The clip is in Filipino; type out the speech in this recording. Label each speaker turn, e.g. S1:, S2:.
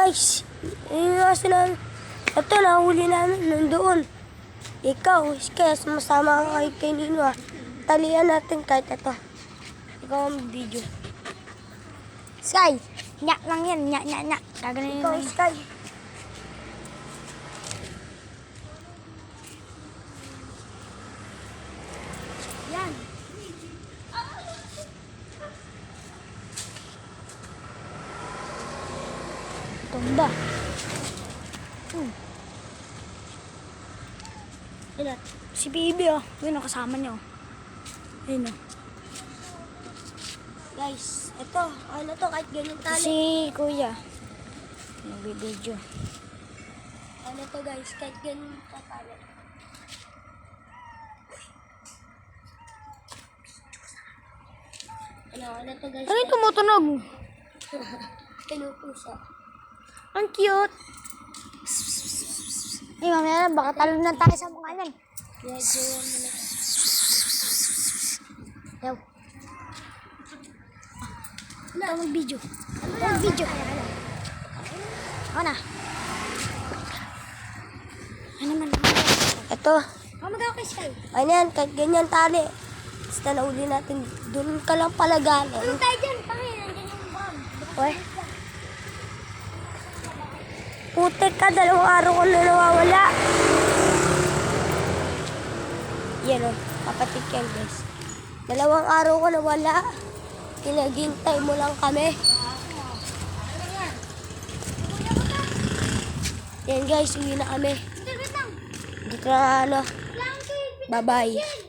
S1: guys. Yung aso namin. Ito, nahuli namin nandoon. Ikaw, kaya sumasama ka kay Nino ah. Talian natin kahit ito. Ikaw ang video.
S2: Sky, nyak lang yan, nyak. Gaganin
S1: Ikaw,
S2: lang.
S1: Sky.
S2: Yan. Tumba.
S1: Ilan?
S2: Si Bibi oh. Yun ang kasama niyo. Ayun oh.
S1: Guys, ito. Ano to, kahit ganyan tali.
S2: Si Kuya. Nagbibideo.
S1: Ano to guys, kahit ganyan tali. Ano to guys?
S2: Ano yung tumutunog?
S1: Kinupusa.
S2: Ang cute. Ay, mamaya na, baka talon na tayo sa mga yan.
S1: Medyo mo na.
S2: Yaw. Ito mag-video. Ito mag-video. Ako na. Ano naman?
S1: Ito.
S2: Ako mag-ako kay Sky.
S1: Ano yan, kahit ganyan tali. Basta nauli natin. Doon ka lang pala galing.
S2: Tayo dyan, pangin. Nandiyan yung bomb.
S1: Uy. Putik ka, 2 araw ko na nawawala. Yan o, kapatid yan guys. 2 araw ko nawala. Pinaghintay mo lang kami. Yan guys, uwi na kami. Dito na ano. Bye-bye.